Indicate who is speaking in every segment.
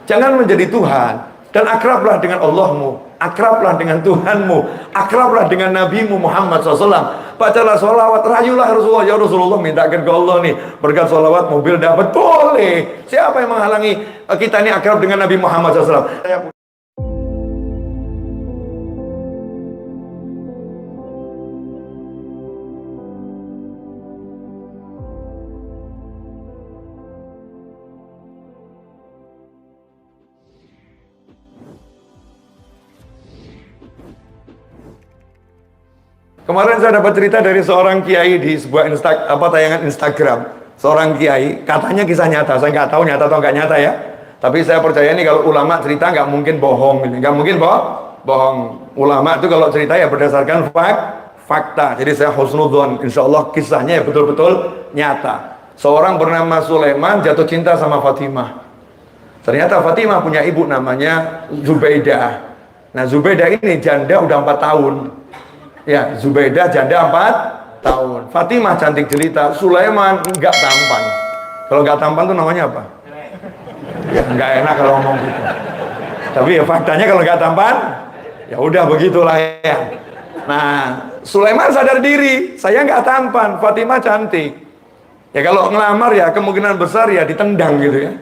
Speaker 1: Jangan menjadi Tuhan. Dan akrablah dengan Allahmu, akrablah dengan Tuhanmu, akrablah dengan Nabimu Muhammad SAW. Bacalah sholawat, rayulah Rasulullah. Ya Rasulullah, mintakan ke Allah nih berkat sholawat mobil dapat. Boleh. Siapa yang menghalangi kita ini akrab dengan Nabi Muhammad SAW? Kemarin saya dapat cerita dari seorang kiai di sebuah tayangan Instagram. Seorang kiai, katanya kisah nyata. Saya nggak tahu nyata atau nggak nyata ya. Tapi saya percaya nih kalau ulama cerita nggak mungkin bohong. Nggak mungkin bohong. Ulama itu kalau cerita ya berdasarkan fakta. Jadi saya husnudzon. Insya Allah kisahnya ya betul-betul nyata. Seorang bernama Sulaiman jatuh cinta sama Fatimah. Ternyata Fatimah punya ibu namanya Zubaidah. Nah Zubaidah ini janda udah 4 tahun. Ya, Zubaidah janda 4 tahun. Fatimah cantik jelita, Sulaiman enggak tampan. Kalau enggak tampan tuh namanya apa? Ya, enggak enak kalau ngomong gitu. Tapi ya faktanya kalau enggak tampan, ya udah begitulah ya. Nah, Sulaiman sadar diri, saya enggak tampan, Fatimah cantik. Ya kalau ngelamar ya kemungkinan besar ya ditendang gitu ya.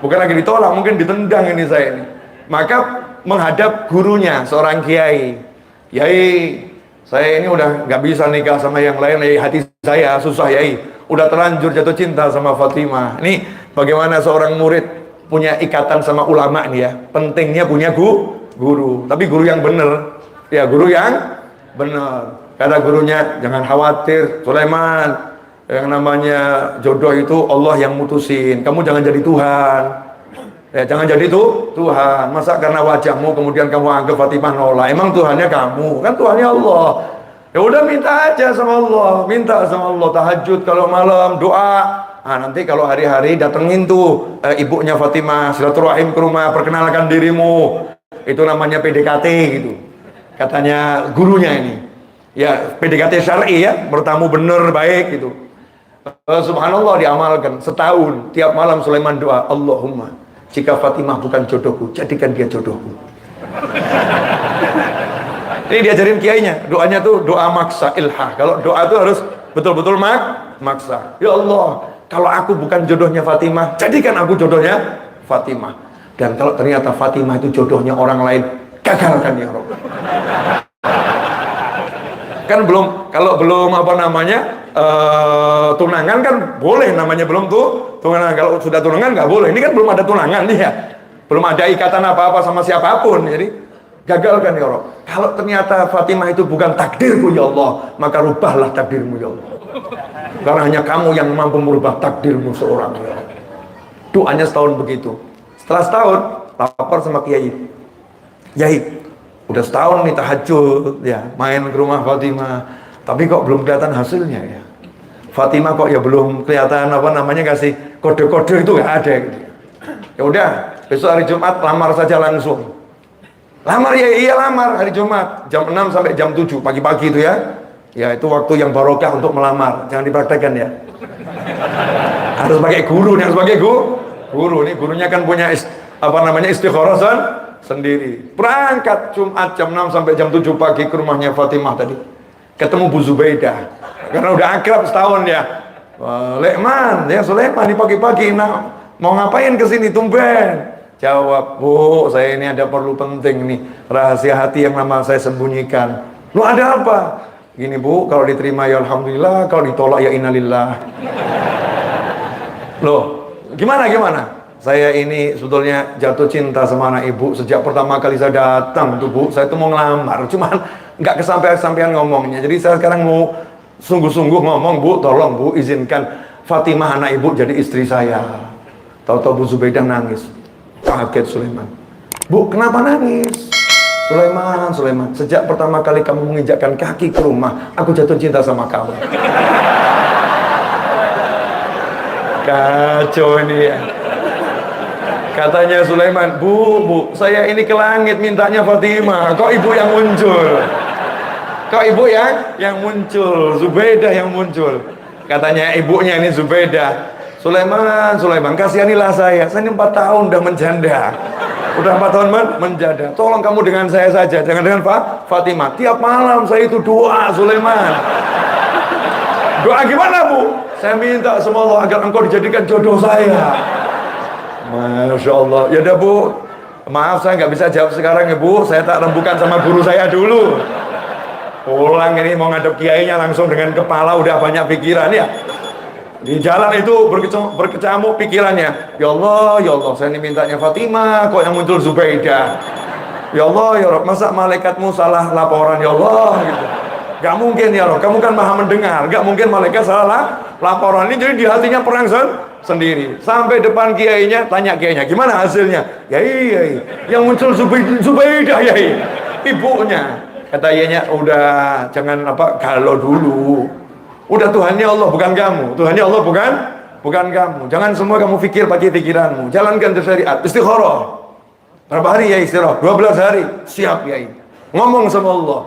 Speaker 1: Bukan lagi ditolak, mungkin ditendang ini saya ini. Maka menghadap gurunya, seorang kiai. Kiai, saya ini udah nggak bisa nikah sama yang lain, hati saya susah yai, udah terlanjur jatuh cinta sama Fatimah. Ini bagaimana seorang murid punya ikatan sama ulama nih ya, pentingnya punya guru, tapi guru yang bener, ya guru yang bener. Kata gurunya, jangan khawatir Sulaiman, yang namanya jodoh itu Allah yang mutusin, kamu jangan jadi Tuhan. Ya, jangan jadi Tuhan. Masa karena wajahmu kemudian kamu anggap Fatimah nolak? Emang Tuhannya kamu? Kan Tuhannya Allah. Ya udah minta aja sama Allah. Minta sama Allah tahajud kalau malam, doa. Nah, nanti kalau hari-hari datengin tuh ibunya Fatimah, silaturahim ke rumah, perkenalkan dirimu. Itu namanya PDKT gitu. Katanya gurunya ini. Ya, PDKT syar'i ya, bertamu bener baik gitu. Subhanallah diamalkan setahun. Tiap malam Sulaiman doa, Allahumma jika Fatimah bukan jodohku, jadikan dia jodohku. Ini diajarin kiainya, doanya tuh doa maksa ilhah. Kalau doa itu harus betul-betul maksa. Ya Allah, kalau aku bukan jodohnya Fatimah, jadikan aku jodohnya Fatimah. Dan kalau ternyata Fatimah itu jodohnya orang lain, gagalkan ya Rabb. Kan belum, kalau belum tunangan kan boleh, namanya belum tunangan. Kalau sudah tunangan nggak boleh. Ini kan belum ada tunangan nih ya, belum ada ikatan apa-apa sama siapapun. Jadi gagalkan ya Allah. Kalau ternyata Fatimah itu bukan takdirku ya Allah, maka rubahlah takdirmu ya Allah. Karena hanya kamu yang mampu merubah takdirmu seorang ya Allah. Doanya setahun begitu. Setelah setahun lapor sama kiai, Yai, udah setahun nih tahajud ya, main ke rumah Fatimah, tapi kok belum kelihatan hasilnya ya. Fatimah kok ya belum kelihatan kasih kode-kode itu nggak ada gitu. Ya udah, besok hari Jumat lamar saja langsung. Lamar ya, iya lamar hari Jumat jam 6 sampai jam 7 pagi-pagi itu ya. Ya itu waktu yang barokah untuk melamar, jangan dipraktekkan ya. Harus pakai guru nih, harus pakai guru. Nih gurunya kan punya istikharah sendiri. Berangkat Jumat jam 6 sampai jam 7 pagi ke rumahnya Fatimah tadi. Ketemu Bu Zubaidah. Karena udah akrab setahun ya. Lekman, ya Sulaiman di pagi-pagi mau ngapain ke sini tumben? Jawab, Bu, saya ini ada perlu penting nih, rahasia hati yang lama saya sembunyikan. Lu ada apa? Gini Bu, kalau diterima ya alhamdulillah, kalau ditolak ya innalillah. Loh, gimana? Saya ini sebetulnya jatuh cinta sama anak ibu sejak pertama kali saya datang tuh Bu. Saya tuh mau ngelamar, cuman nggak kesampean ngomongnya. Jadi saya sekarang mau sungguh-sungguh ngomong, Bu, tolong Bu izinkan Fatimah anak ibu jadi istri saya. Tahu-tahu Bu Zubaidah nangis. Kaget Sulaiman. Bu, kenapa nangis? Sulaiman, sejak pertama kali kamu menginjakkan kaki ke rumah, aku jatuh cinta sama kamu. Kacau ini ya. Katanya Sulaiman, Bu, saya ini ke langit mintanya Fatimah, kok ibu yang muncul? Zubaidah yang muncul. Katanya ibunya ini Zubaidah, Sulaiman, kasihanilah saya ini 4 tahun udah menjanda. Udah 4 tahun menjadah. Tolong kamu dengan saya saja, jangan dengan Fatimah. Tiap malam saya itu doa, Sulaiman. Doa gimana, Bu? Saya minta sama Allah agar engkau dijadikan jodoh saya. Masya Allah. Ya udah, Bu. Maaf saya nggak bisa jawab sekarang ya, Bu. Saya tak rembukan sama guru saya dulu. Pulang ini mau ngadep kiainya langsung dengan kepala udah banyak pikiran ya. Di jalan itu berkecamuk pikirannya. Ya Allah, saya ini mintanya Fatimah, kok yang muncul Zubaidah. Ya Allah, ya Rabb, masa malaikatmu salah laporan, ya Allah gitu. Gak mungkin ya Rabb, kamu kan maha mendengar. Gak mungkin malaikat salah laporan. Ini jadi di hatinya perang sendiri. Sampai depan kiainya, tanya kiainya, gimana hasilnya? Yai, yang muncul Zubaidah, Yai. Ibunya. Kata kiainya, udah jangan galau dulu. Udah Tuhannya Allah bukan kamu. Tuhannya Allah bukan kamu. Jangan semua kamu pikir pakai pikiranmu. Jalankan syariat. Istikharah. Berapa hari ya istirahat? 12 hari. Siap ya. Ngomong sama Allah.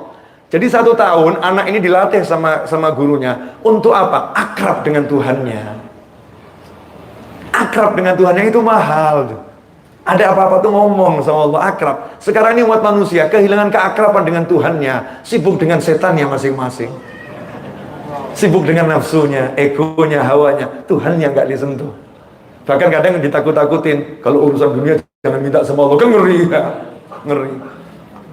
Speaker 1: Jadi 1 tahun anak ini dilatih sama gurunya. Untuk apa? Akrab dengan Tuhannya. Akrab dengan Tuhannya itu mahal. Ada apa-apa tuh ngomong sama Allah, akrab. Sekarang ini umat manusia kehilangan keakraban dengan Tuhannya. Sibuk dengan setannya masing-masing. Sibuk dengan nafsunya, egonya, hawanya. Tuhan yang nggak disentuh. Bahkan kadang ditakut-takutin. Kalau urusan dunia jangan minta sama Allah. Kan ngeri ya? Ngeri.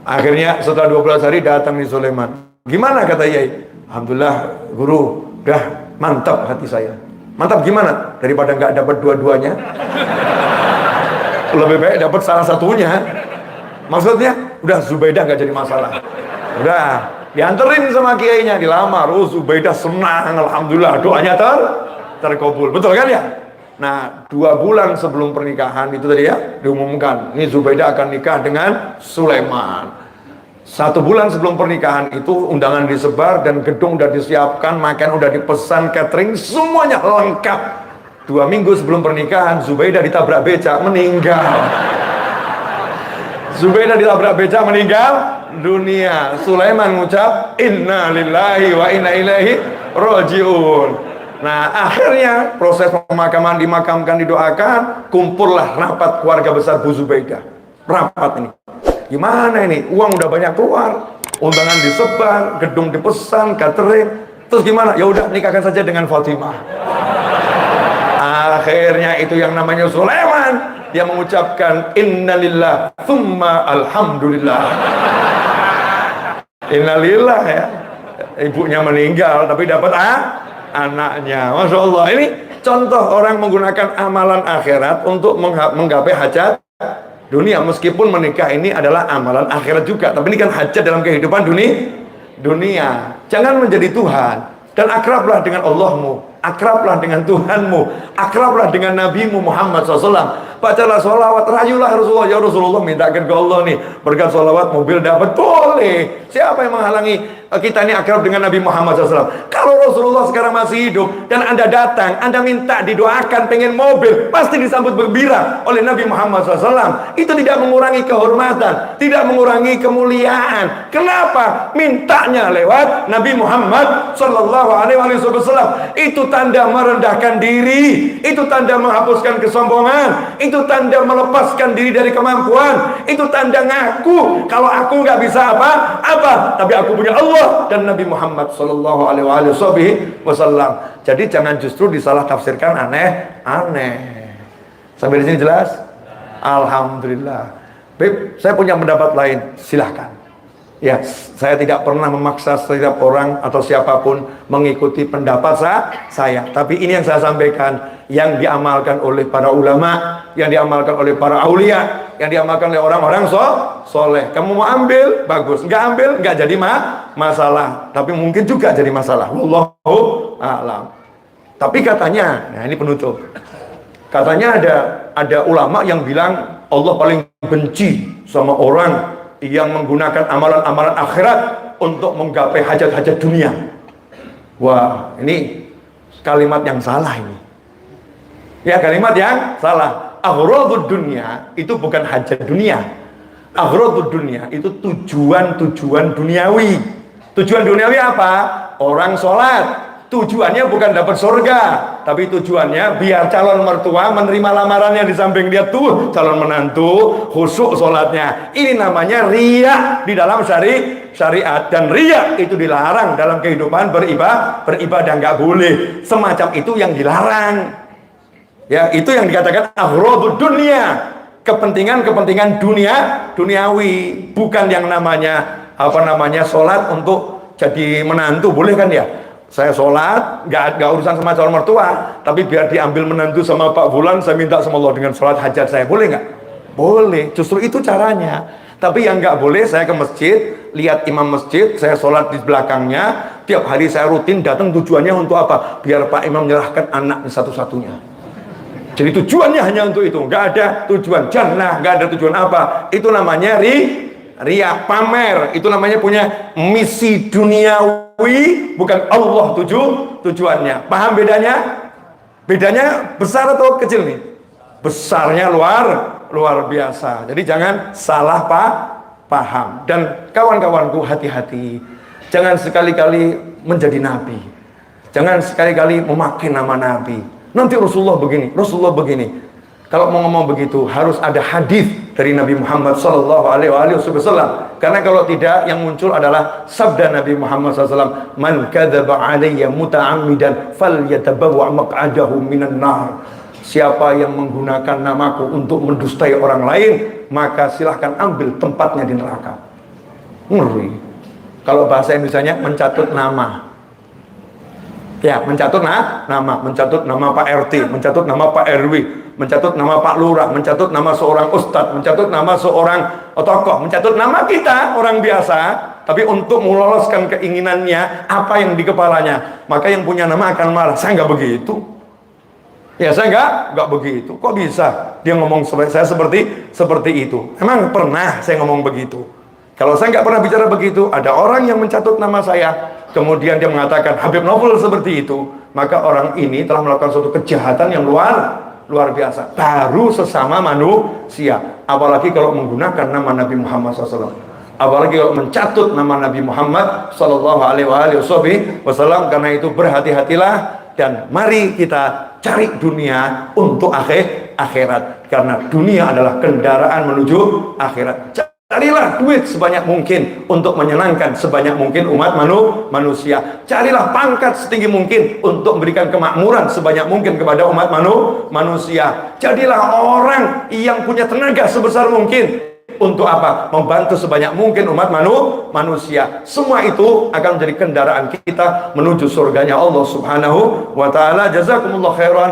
Speaker 1: Akhirnya setelah 12 hari datang nih Sulaiman. Gimana kata Yai? Alhamdulillah guru, udah mantap hati saya. Mantap gimana? Daripada nggak dapat dua-duanya. Lebih baik dapat salah satunya. Maksudnya udah Zubaidah nggak jadi masalah. Udah dianterin sama kiainya, dilamar. Zubaidah senang, alhamdulillah, doanya terkabul. Betul kan ya? Nah, 2 bulan sebelum pernikahan itu tadi ya diumumkan, ini Zubaidah akan nikah dengan Sulaiman. 1 bulan sebelum pernikahan itu undangan disebar dan gedung udah disiapkan, makan udah dipesan, catering semuanya lengkap. 2 minggu sebelum pernikahan Zubaidah ditabrak becak meninggal. Zubaidah ditabrak becak meninggal dunia. Sulaiman mengucap inna lillahi wa inna ilaihi rajiun. Nah akhirnya proses pemakaman dimakamkan, didoakan, kumpullah rapat keluarga besar Bu Zubaidah. Rapat ini gimana ini, uang udah banyak keluar, undangan disebar, gedung dipesan, catering, terus gimana? Ya udah nikahkan saja dengan Fatimah. Akhirnya itu yang namanya Sulaiman, dia mengucapkan innalillah thumma alhamdulillah. Innalillah ya, ibunya meninggal tapi dapat anaknya. Masya Allah, ini contoh orang menggunakan amalan akhirat untuk menggapai hajat dunia. Meskipun menikah ini adalah amalan akhirat juga, tapi ini kan hajat dalam kehidupan dunia. Jangan menjadi Tuhan dan akrablah dengan Allahmu, akrablah dengan Tuhanmu, akrablah dengan Nabimu Muhammad SAW. Bacalah sholawat, rayulah Rasulullah. Ya Rasulullah, mintakan ke Allah nih berkat sholawat mobil dapat. Boleh. Siapa yang menghalangi kita ini akrab dengan Nabi Muhammad SAW? Kalau Rasulullah sekarang masih hidup dan Anda datang, Anda minta didoakan pengen mobil, pasti disambut bergembira oleh Nabi Muhammad SAW. Itu tidak mengurangi kehormatan, tidak mengurangi kemuliaan. Kenapa? Mintanya lewat Nabi Muhammad SAW. Itu tanda merendahkan diri, itu tanda menghapuskan kesombongan, itu tanda melepaskan diri dari kemampuan, itu tanda ngaku kalau aku nggak bisa apa, tapi aku punya Allah dan Nabi Muhammad Sallallahu Alaihi Wasallam. Jadi jangan justru disalah tafsirkan aneh-aneh. Sampai di sini jelas? Alhamdulillah. Beb, saya punya pendapat lain, silahkan. Ya, saya tidak pernah memaksa setiap orang atau siapapun mengikuti pendapat saya. Tapi ini yang saya sampaikan, yang diamalkan oleh para ulama, yang diamalkan oleh para aulia, yang diamalkan oleh orang-orang soleh. Kamu mau ambil, bagus. Nggak ambil, nggak jadi masalah. Tapi mungkin juga jadi masalah. Wallahu a'lam. Tapi katanya, nah ini penutup. Katanya ada ulama yang bilang Allah paling benci sama orang yang menggunakan amalan-amalan akhirat untuk menggapai hajat-hajat dunia. Wah, ini kalimat yang salah ini. Ya, kalimat yang salah. Aghradud dunya itu bukan hajat dunia. Aghradud dunya itu tujuan-tujuan duniawi. Tujuan duniawi apa? Orang sholat. Tujuannya bukan dapat surga. tapi tujuannya biar calon mertua menerima lamarannya, di samping dia tuh calon menantu khusyuk sholatnya. Ini namanya riya di dalam syariat, dan riya itu dilarang dalam kehidupan beribadah, nggak boleh. Semacam itu yang dilarang. Ya, itu yang dikatakan aghrabud dunia, kepentingan duniawi, bukan yang namanya sholat untuk jadi menantu. Boleh kan ya? Saya sholat, nggak urusan sama calon mertua, tapi biar diambil menantu sama Pak Fulan, saya minta sama Allah dengan sholat hajat saya. Boleh nggak? Boleh, justru itu caranya. Tapi yang nggak boleh, saya ke masjid, lihat imam masjid, saya sholat di belakangnya, tiap hari saya rutin datang, tujuannya untuk apa? Biar Pak Imam menyerahkan anaknya satu-satunya. Jadi tujuannya hanya untuk itu, nggak ada tujuan jannah, nggak ada tujuan apa. Itu namanya riya, pamer. Itu namanya punya misi duniawi, bukan Allah tujuannya. Paham bedanya? Bedanya besar atau kecil nih? Besarnya luar biasa. Jadi jangan salah paham. Dan kawan-kawanku, hati-hati, jangan sekali-kali menjadi nabi, jangan sekali-kali memakai nama nabi. Nanti Rasulullah begini. Kalau mau ngomong begitu harus ada hadis dari Nabi Muhammad sallallahu alaihi wasallam. Karena kalau tidak, yang muncul adalah sabda Nabi Muhammad SAW, man kadzaba alayya muta'ammidan falyatabawwa maq'adahu minan nar. Siapa yang menggunakan namaku untuk mendustai orang lain, maka silahkan ambil tempatnya di neraka. Ngeri. Kalau bahasa Indonesianya mencatut nama. Ya, mencatut nama Pak RT, mencatut nama Pak RW, mencatut nama Pak Lurah, mencatut nama seorang ustadz, mencatut nama seorang tokoh, mencatut nama kita orang biasa, tapi untuk meloloskan keinginannya apa yang di kepalanya, maka yang punya nama akan marah. Saya nggak begitu. Ya, saya nggak begitu. Kok bisa dia ngomong saya seperti itu? Emang pernah saya ngomong begitu? Kalau saya nggak pernah bicara begitu, ada orang yang mencatut nama saya, kemudian dia mengatakan Habib Novel seperti itu, maka orang ini telah melakukan suatu kejahatan yang luar biasa. Baru sesama manusia, apalagi kalau menggunakan nama Nabi Muhammad SAW, apalagi kalau mencatut nama Nabi Muhammad SAW. Karena itu berhati-hatilah, dan mari kita cari dunia untuk akhirat, karena dunia adalah kendaraan menuju akhirat. Carilah duit sebanyak mungkin untuk menyenangkan sebanyak mungkin umat manusia. Carilah pangkat setinggi mungkin untuk memberikan kemakmuran sebanyak mungkin kepada umat manusia. Jadilah orang yang punya tenaga sebesar mungkin untuk apa? Membantu sebanyak mungkin umat manusia. Semua itu akan menjadi kendaraan kita menuju surganya Allah Subhanahu wa taala. Jazakumullah khairan.